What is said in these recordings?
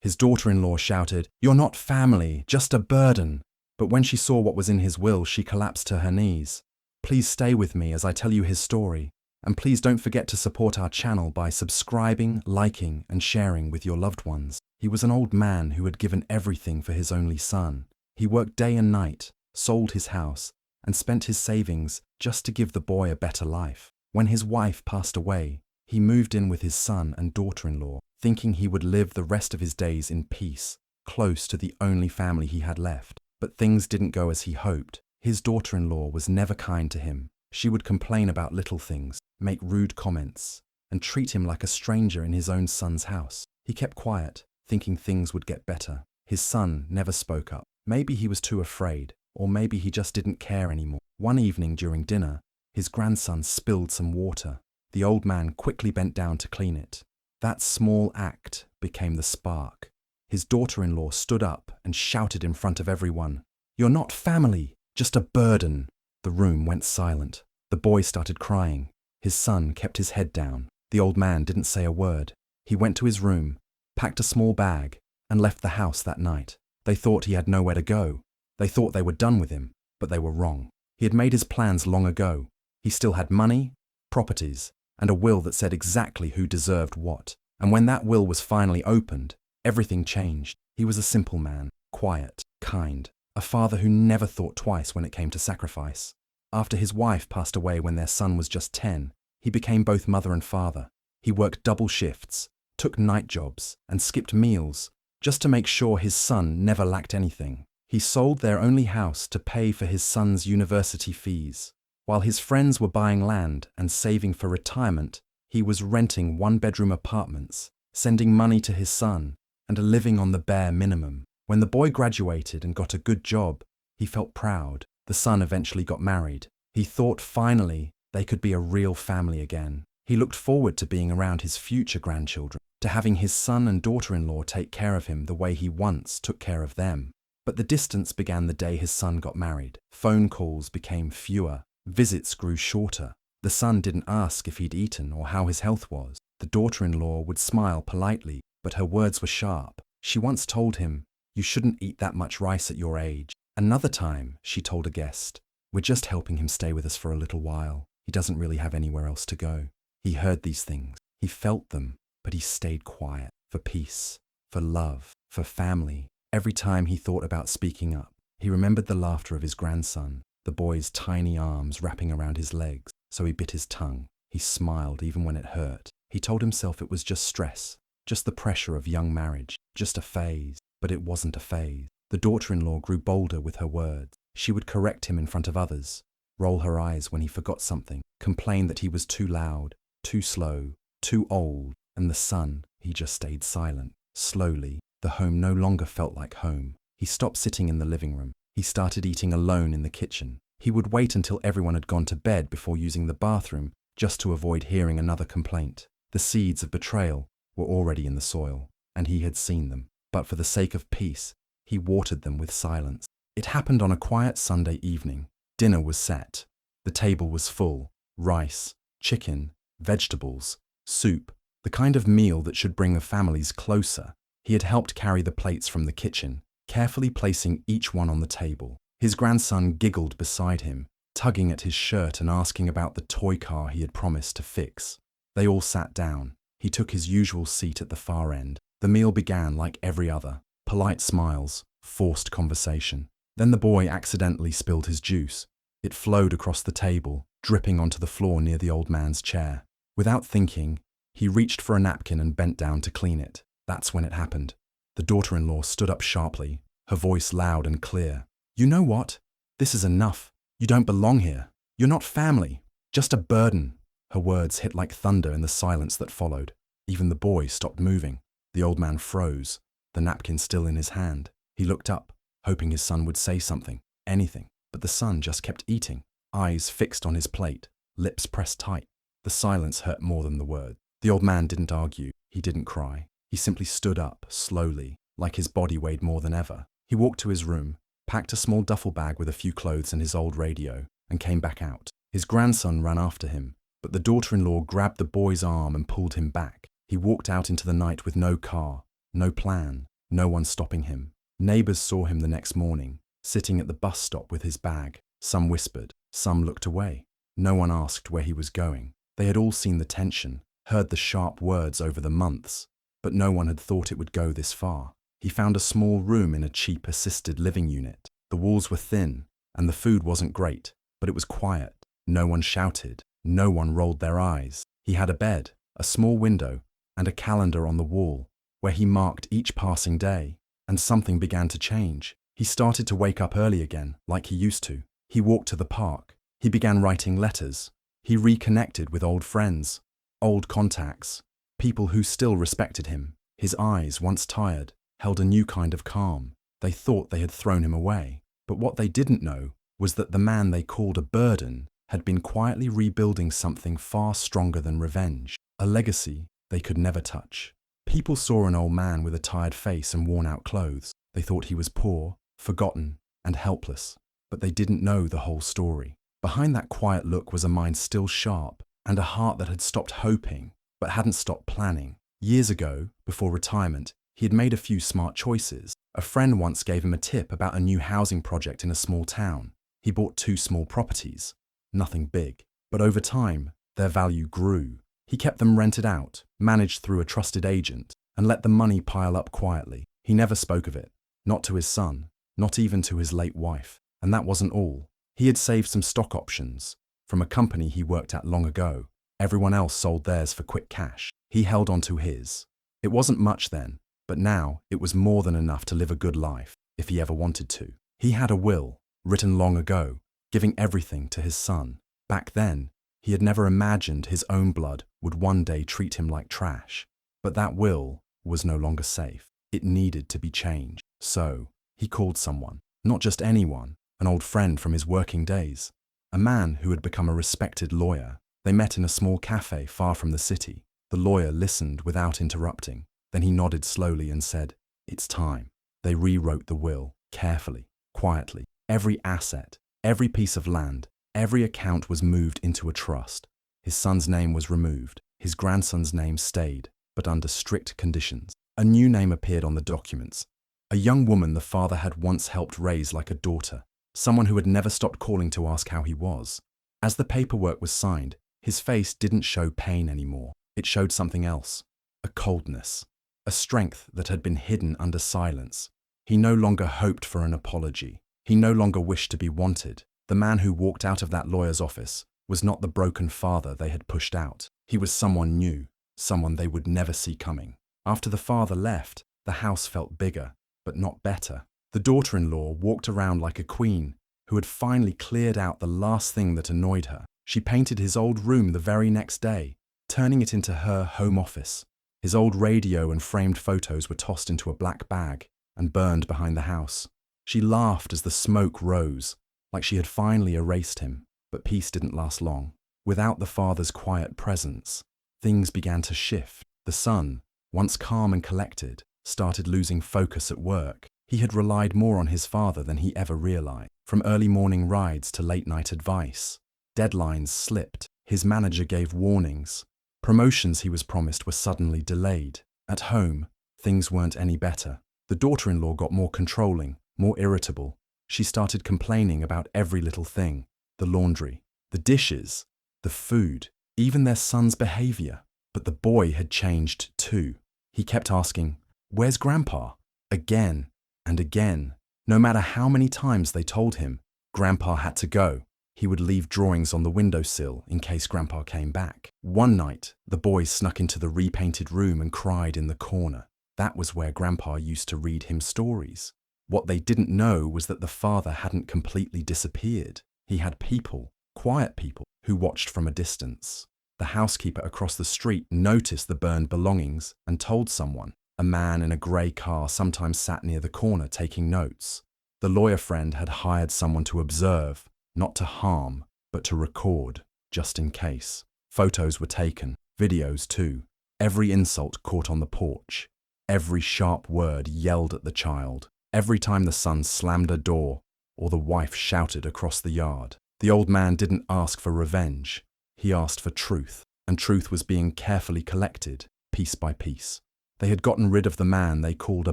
His daughter-in-law shouted, "You're not family, just a burden." But when she saw what was in his will, she collapsed to her knees. Please stay with me as I tell you his story. And please don't forget to support our channel by subscribing, liking, and sharing with your loved ones. He was an old man who had given everything for his only son. He worked day and night, sold his house, and spent his savings just to give the boy a better life. When his wife passed away, he moved in with his son and daughter-in-law, thinking he would live the rest of his days in peace, close to the only family he had left. But things didn't go as he hoped. His daughter-in-law was never kind to him. She would complain about little things, make rude comments, and treat him like a stranger in his own son's house. He kept quiet, thinking things would get better. His son never spoke up. Maybe he was too afraid, or maybe he just didn't care anymore. One evening during dinner, his grandson spilled some water. The old man quickly bent down to clean it. That small act became the spark. His daughter-in-law stood up and shouted in front of everyone, "You're not family, just a burden." The room went silent. The boy started crying. His son kept his head down. The old man didn't say a word. He went to his room, packed a small bag, and left the house that night. They thought he had nowhere to go. They thought they were done with him, but they were wrong. He had made his plans long ago. He still had money, properties, and a will that said exactly who deserved what. And when that will was finally opened, everything changed. He was a simple man, quiet, kind, a father who never thought twice when it came to sacrifice. After his wife passed away when their son was just 10, he became both mother and father. He worked double shifts, took night jobs, and skipped meals, just to make sure his son never lacked anything. He sold their only house to pay for his son's university fees. While his friends were buying land and saving for retirement, he was renting one-bedroom apartments, sending money to his son, and living on the bare minimum. When the boy graduated and got a good job, he felt proud. The son eventually got married. He thought finally they could be a real family again. He looked forward to being around his future grandchildren, to having his son and daughter-in-law take care of him the way he once took care of them. But the distance began the day his son got married. Phone calls became fewer. Visits grew shorter. The son didn't ask if he'd eaten or how his health was. The daughter-in-law would smile politely, but her words were sharp. She once told him, "You shouldn't eat that much rice at your age." Another time, she told a guest, "We're just helping him stay with us for a little while. He doesn't really have anywhere else to go." He heard these things. He felt them, but he stayed quiet. For peace, for love, for family. Every time he thought about speaking up, he remembered the laughter of his grandson, the boy's tiny arms wrapping around his legs, so he bit his tongue. He smiled even when it hurt. He told himself it was just stress, just the pressure of young marriage, just a phase. But it wasn't a phase. The daughter-in-law grew bolder with her words. She would correct him in front of others, roll her eyes when he forgot something, complain that he was too loud, too slow, too old, and the son, he just stayed silent. Slowly, the home no longer felt like home. He stopped sitting in the living room. He started eating alone in the kitchen. He would wait until everyone had gone to bed before using the bathroom, just to avoid hearing another complaint. The seeds of betrayal were already in the soil, and he had seen them. But for the sake of peace, he watered them with silence. It happened on a quiet Sunday evening. Dinner was set. The table was full. Rice, chicken, vegetables, soup, the kind of meal that should bring the families closer. He had helped carry the plates from the kitchen, carefully placing each one on the table. His grandson giggled beside him, tugging at his shirt and asking about the toy car he had promised to fix. They all sat down. He took his usual seat at the far end. The meal began like every other. Polite smiles, forced conversation. Then the boy accidentally spilled his juice. It flowed across the table, dripping onto the floor near the old man's chair. Without thinking, he reached for a napkin and bent down to clean it. That's when it happened. The daughter-in-law stood up sharply, her voice loud and clear. "You know what? This is enough. You don't belong here. You're not family, just a burden." Her words hit like thunder in the silence that followed. Even the boy stopped moving. The old man froze, the napkin still in his hand. He looked up, hoping his son would say something, anything, but the son just kept eating, eyes fixed on his plate, lips pressed tight. The silence hurt more than the words. The old man didn't argue. He didn't cry. He simply stood up, slowly, like his body weighed more than ever. He walked to his room, packed a small duffel bag with a few clothes and his old radio, and came back out. His grandson ran after him, but the daughter-in-law grabbed the boy's arm and pulled him back. He walked out into the night with no car, no plan, no one stopping him. Neighbors saw him the next morning, sitting at the bus stop with his bag. Some whispered, some looked away. No one asked where he was going. They had all seen the tension, heard the sharp words over the months, but no one had thought it would go this far. He found a small room in a cheap assisted living unit. The walls were thin, and the food wasn't great, but it was quiet. No one shouted. No one rolled their eyes. He had a bed, a small window, and a calendar on the wall, where he marked each passing day. And something began to change. He started to wake up early again, like he used to. He walked to the park. He began writing letters. He reconnected with old friends, old contacts, people who still respected him. His eyes, once tired, held a new kind of calm. They thought they had thrown him away. But what they didn't know was that the man they called a burden had been quietly rebuilding something far stronger than revenge, a legacy they could never touch. People saw an old man with a tired face and worn-out clothes. They thought he was poor, forgotten, and helpless, but they didn't know the whole story. Behind that quiet look was a mind still sharp and a heart that had stopped hoping but hadn't stopped planning. Years ago, before retirement, he had made a few smart choices. A friend once gave him a tip about a new housing project in a small town. He bought 2 small properties, nothing big, but over time, their value grew. He kept them rented out, managed through a trusted agent, and let the money pile up quietly. He never spoke of it, not to his son, not even to his late wife. And that wasn't all. He had saved some stock options from a company he worked at long ago. Everyone else sold theirs for quick cash. He held on to his. It wasn't much then, but now it was more than enough to live a good life, if he ever wanted to. He had a will, written long ago, giving everything to his son. Back then, he had never imagined his own blood would one day treat him like trash. But that will was no longer safe. It needed to be changed. So, he called someone, not just anyone, an old friend from his working days, a man who had become a respected lawyer. They met in a small cafe far from the city. The lawyer listened without interrupting. Then he nodded slowly and said, "It's time." They rewrote the will, carefully, quietly. Every asset, every piece of land, every account was moved into a trust. His son's name was removed. His grandson's name stayed, but under strict conditions. A new name appeared on the documents. A young woman the father had once helped raise like a daughter. Someone who had never stopped calling to ask how he was. As the paperwork was signed, his face didn't show pain anymore. It showed something else. A coldness. A strength that had been hidden under silence. He no longer hoped for an apology. He no longer wished to be wanted. The man who walked out of that lawyer's office was not the broken father they had pushed out. He was someone new, someone they would never see coming. After the father left, the house felt bigger, but not better. The daughter-in-law walked around like a queen who had finally cleared out the last thing that annoyed her. She painted his old room the very next day, turning it into her home office. His old radio and framed photos were tossed into a black bag and burned behind the house. She laughed as the smoke rose, like she had finally erased him. But peace didn't last long. Without the father's quiet presence, things began to shift. The son, once calm and collected, started losing focus at work. He had relied more on his father than he ever realized. From early morning rides to late night advice, deadlines slipped. His manager gave warnings. Promotions he was promised were suddenly delayed. At home, things weren't any better. The daughter-in-law got more controlling, more irritable. She started complaining about every little thing. The laundry, the dishes, the food, even their son's behavior. But the boy had changed too. He kept asking, "Where's Grandpa?" Again and again. No matter how many times they told him, Grandpa had to go. He would leave drawings on the windowsill in case Grandpa came back. One night, the boy snuck into the repainted room and cried in the corner. That was where Grandpa used to read him stories. What they didn't know was that the father hadn't completely disappeared. He had people, quiet people, who watched from a distance. The housekeeper across the street noticed the burned belongings and told someone. A man in a grey car sometimes sat near the corner taking notes. The lawyer friend had hired someone to observe, not to harm, but to record, just in case. Photos were taken, videos too. Every insult caught on the porch. Every sharp word yelled at the child. Every time the son slammed a door or the wife shouted across the yard. The old man didn't ask for revenge. He asked for truth, and truth was being carefully collected, piece by piece. They had gotten rid of the man they called a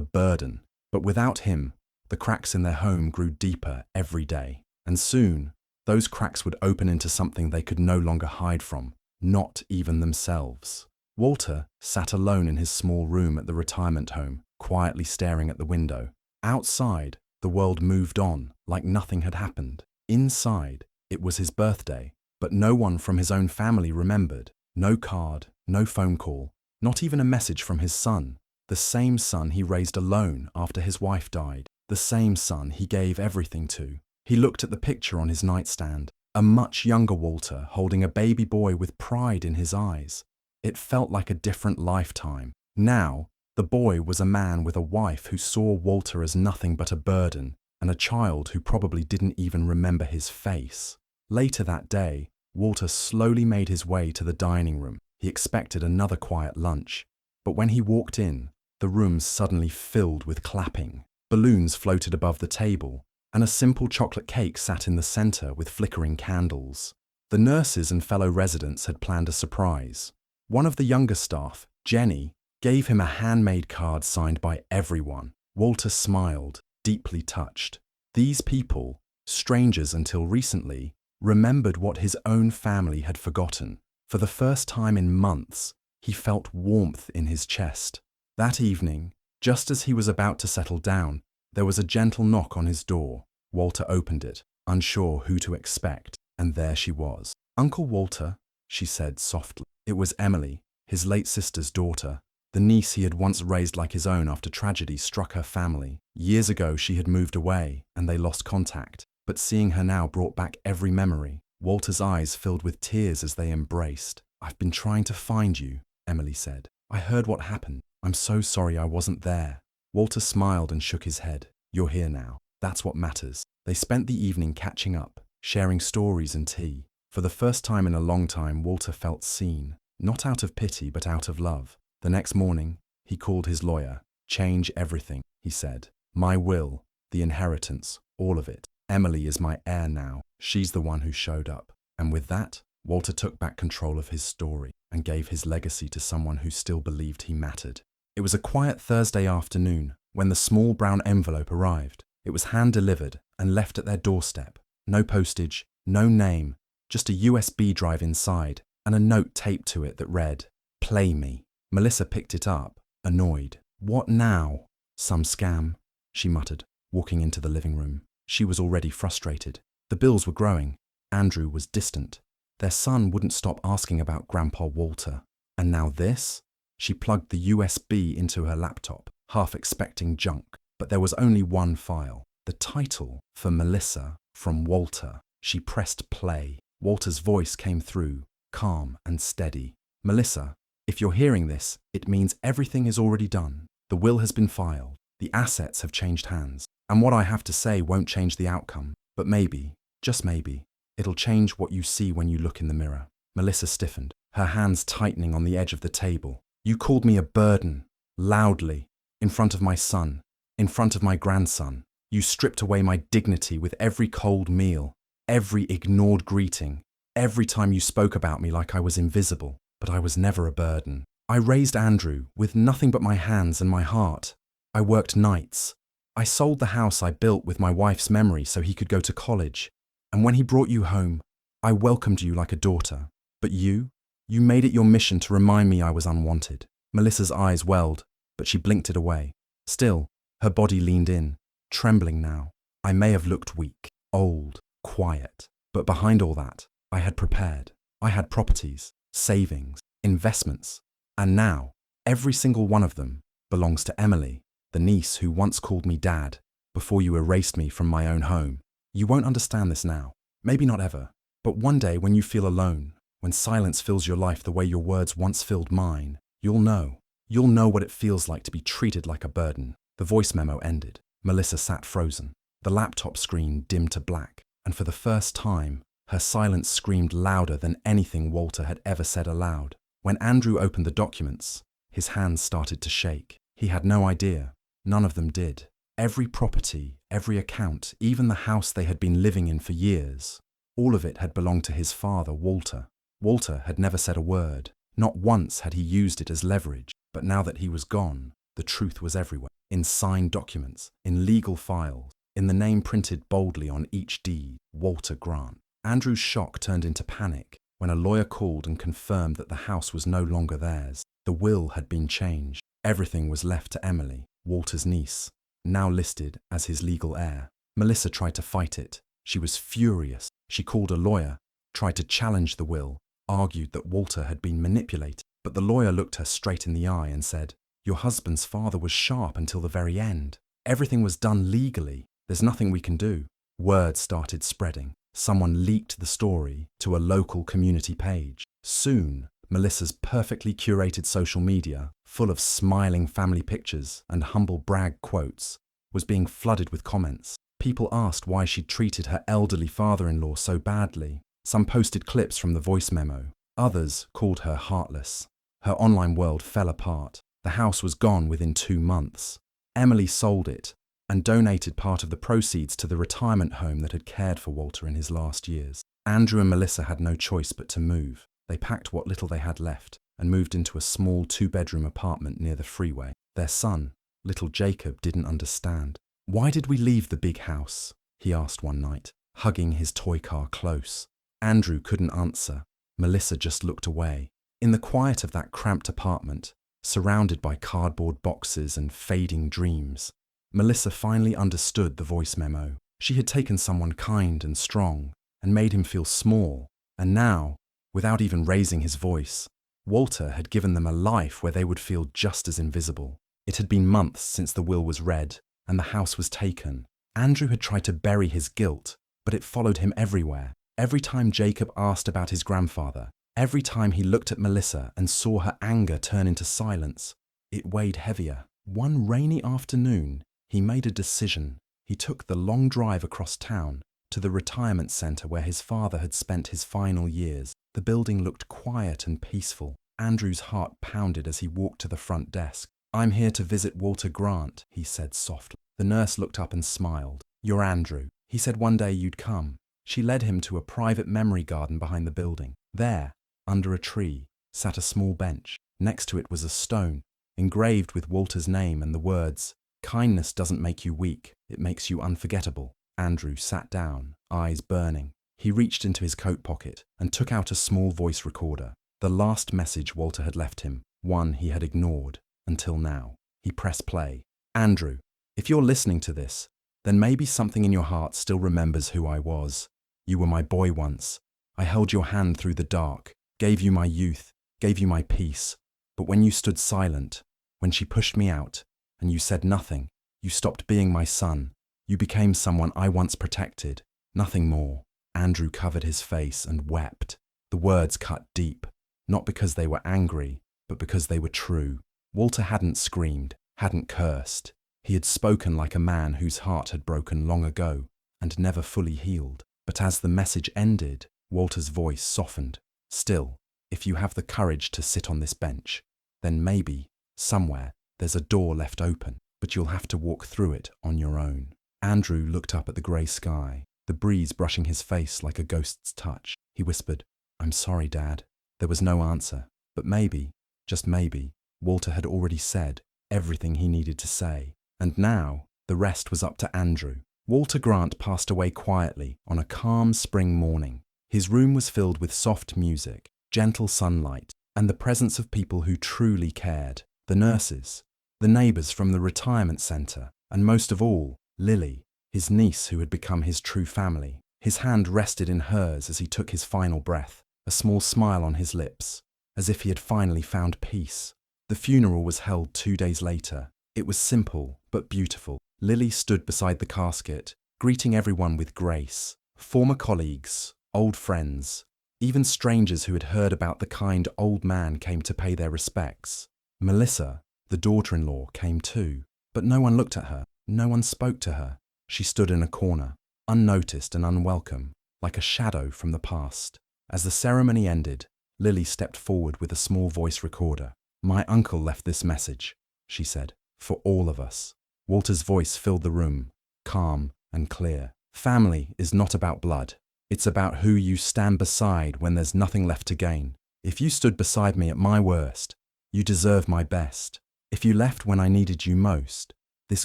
burden, but without him, the cracks in their home grew deeper every day. And soon, those cracks would open into something they could no longer hide from, not even themselves. Walter sat alone in his small room at the retirement home, quietly staring at the window. Outside, the world moved on like nothing had happened. Inside, it was his birthday, but no one from his own family remembered. No card, no phone call, not even a message from his son. The same son he raised alone after his wife died. The same son he gave everything to. He looked at the picture on his nightstand, a much younger Walter holding a baby boy with pride in his eyes. It felt like a different lifetime. Now, the boy was a man with a wife who saw Walter as nothing but a burden, and a child who probably didn't even remember his face. Later that day, Walter slowly made his way to the dining room. He expected another quiet lunch, but when he walked in, the room suddenly filled with clapping. Balloons floated above the table, and a simple chocolate cake sat in the center with flickering candles. The nurses and fellow residents had planned a surprise. One of the younger staff, Jenny, gave him a handmade card signed by everyone. Walter smiled, deeply touched. These people, strangers until recently, remembered what his own family had forgotten. For the first time in months, he felt warmth in his chest. That evening, just as he was about to settle down, there was a gentle knock on his door. Walter opened it, unsure who to expect, and there she was. "Uncle Walter," she said softly. It was Emily, his late sister's daughter, the niece he had once raised like his own after tragedy struck her family. Years ago she had moved away, and they lost contact, but seeing her now brought back every memory. Walter's eyes filled with tears as they embraced. "I've been trying to find you," Emily said. "I heard what happened. I'm so sorry I wasn't there." Walter smiled and shook his head. "You're here now. That's what matters." They spent the evening catching up, sharing stories and tea. For the first time in a long time, Walter felt seen, not out of pity but out of love. The next morning, he called his lawyer. "Change everything," he said. "My will, the inheritance, all of it. Emily is my heir now. She's the one who showed up." And with that, Walter took back control of his story and gave his legacy to someone who still believed he mattered. It was a quiet Thursday afternoon when the small brown envelope arrived. It was hand-delivered and left at their doorstep. No postage, no name, just a USB drive inside and a note taped to it that read, "Play me." Melissa picked it up, annoyed. "What now?" "Some scam," she muttered, walking into the living room. She was already frustrated. The bills were growing. Andrew was distant. Their son wouldn't stop asking about Grandpa Walter. And now this? She plugged the USB into her laptop, half expecting junk. But there was only one file. The title for Melissa from Walter. She pressed play. Walter's voice came through, calm and steady. "Melissa, if you're hearing this, it means everything is already done. The will has been filed. The assets have changed hands. And what I have to say won't change the outcome. But maybe, just maybe, it'll change what you see when you look in the mirror." Melissa stiffened, her hands tightening on the edge of the table. "You called me a burden, loudly, in front of my son, in front of my grandson. You stripped away my dignity with every cold meal, every ignored greeting, every time you spoke about me like I was invisible. But I was never a burden. I raised Andrew with nothing but my hands and my heart. I worked nights. I sold the house I built with my wife's memory so he could go to college. And when he brought you home, I welcomed you like a daughter. But you made it your mission to remind me I was unwanted." Melissa's eyes welled, but she blinked it away. Still, her body leaned in, trembling now. "I may have looked weak, old, quiet, but behind all that, I had prepared. I had properties, savings, investments, and now, every single one of them belongs to Emily, the niece who once called me Dad, before you erased me from my own home. You won't understand this now, maybe not ever, but one day when you feel alone, when silence fills your life the way your words once filled mine, you'll know. You'll know what it feels like to be treated like a burden." The voice memo ended. Melissa sat frozen. The laptop screen dimmed to black, and for the first time, her silence screamed louder than anything Walter had ever said aloud. When Andrew opened the documents, his hands started to shake. He had no idea. None of them did. Every property, every account, even the house they had been living in for years, all of it had belonged to his father, Walter. Walter had never said a word. Not once had he used it as leverage. But now that he was gone, the truth was everywhere. In signed documents, in legal files, in the name printed boldly on each deed, Walter Grant. Andrew's shock turned into panic when a lawyer called and confirmed that the house was no longer theirs. The will had been changed. Everything was left to Emily, Walter's niece, now listed as his legal heir. Melissa tried to fight it. She was furious. She called a lawyer, tried to challenge the will, argued that Walter had been manipulated. But the lawyer looked her straight in the eye and said, "Your husband's father was sharp until the very end. Everything was done legally. There's nothing we can do." Word started spreading. Someone leaked the story to a local community page. Soon, Melissa's perfectly curated social media, full of smiling family pictures and humble brag quotes, was being flooded with comments. People asked why she'd treated her elderly father-in-law so badly. Some posted clips from the voice memo. Others called her heartless. Her online world fell apart. The house was gone within 2 months. Emily sold it and donated part of the proceeds to the retirement home that had cared for Walter in his last years. Andrew and Melissa had no choice but to move. They packed what little they had left and moved into a small 2-bedroom apartment near the freeway. Their son, little Jacob, didn't understand. "Why did we leave the big house?" he asked one night, hugging his toy car close. Andrew couldn't answer. Melissa just looked away. In the quiet of that cramped apartment, surrounded by cardboard boxes and fading dreams, Melissa finally understood the voice memo. She had taken someone kind and strong and made him feel small, and now, without even raising his voice, Walter had given them a life where they would feel just as invisible. It had been months since the will was read and the house was taken. Andrew had tried to bury his guilt, but it followed him everywhere. Every time Jacob asked about his grandfather, every time he looked at Melissa and saw her anger turn into silence, it weighed heavier. One rainy afternoon, he made a decision. He took the long drive across town to the retirement centre where his father had spent his final years. The building looked quiet and peaceful. Andrew's heart pounded as he walked to the front desk. "I'm here to visit Walter Grant," he said softly. The nurse looked up and smiled. "You're Andrew. He said one day you'd come." She led him to a private memory garden behind the building. There, under a tree, sat a small bench. Next to it was a stone, engraved with Walter's name and the words, "Kindness doesn't make you weak, it makes you unforgettable." Andrew sat down, eyes burning. He reached into his coat pocket and took out a small voice recorder. The last message Walter had left him, one he had ignored until now. He pressed play. "Andrew, if you're listening to this, then maybe something in your heart still remembers who I was. You were my boy once. I held your hand through the dark, gave you my youth, gave you my peace. But when you stood silent, when she pushed me out, and you said nothing, you stopped being my son. You became someone I once protected, nothing more." Andrew covered his face and wept. The words cut deep, not because they were angry, but because they were true. Walter hadn't screamed, hadn't cursed. He had spoken like a man whose heart had broken long ago and never fully healed. But as the message ended, Walter's voice softened. "Still, if you have the courage to sit on this bench, then maybe, somewhere, there's a door left open, but you'll have to walk through it on your own." Andrew looked up at the grey sky, the breeze brushing his face like a ghost's touch. He whispered, "I'm sorry, Dad." There was no answer, but maybe, just maybe, Walter had already said everything he needed to say. And now, the rest was up to Andrew. Walter Grant passed away quietly on a calm spring morning. His room was filled with soft music, gentle sunlight, and the presence of people who truly cared. The nurses, the neighbours from the retirement centre, and most of all, Lily, his niece who had become his true family. His hand rested in hers as he took his final breath, a small smile on his lips, as if he had finally found peace. The funeral was held 2 days later. It was simple but beautiful. Lily stood beside the casket, greeting everyone with grace. Former colleagues, old friends, even strangers who had heard about the kind old man came to pay their respects. Melissa, the daughter-in-law, came too, but no one looked at her. No one spoke to her. She stood in a corner, unnoticed and unwelcome, like a shadow from the past. As the ceremony ended, Lily stepped forward with a small voice recorder. "My uncle left this message," she said, "for all of us." Walter's voice filled the room, calm and clear. "Family is not about blood. It's about who you stand beside when there's nothing left to gain. If you stood beside me at my worst, You deserve my best. If you left when I needed you most, this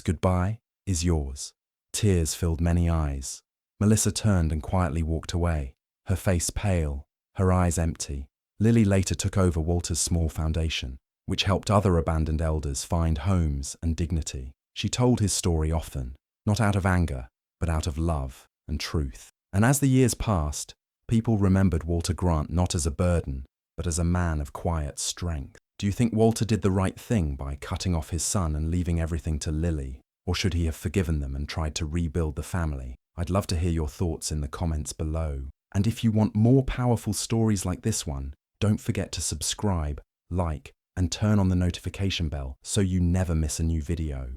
goodbye is yours." Tears filled many eyes. Melissa turned and quietly walked away, her face pale, her eyes empty. Lily later took over Walter's small foundation, which helped other abandoned elders find homes and dignity. She told his story often, not out of anger, but out of love and truth. And as the years passed, people remembered Walter Grant not as a burden, but as a man of quiet strength. Do you think Walter did the right thing by cutting off his son and leaving everything to Lily? Or should he have forgiven them and tried to rebuild the family? I'd love to hear your thoughts in the comments below. And if you want more powerful stories like this one, don't forget to subscribe, like, and turn on the notification bell so you never miss a new video.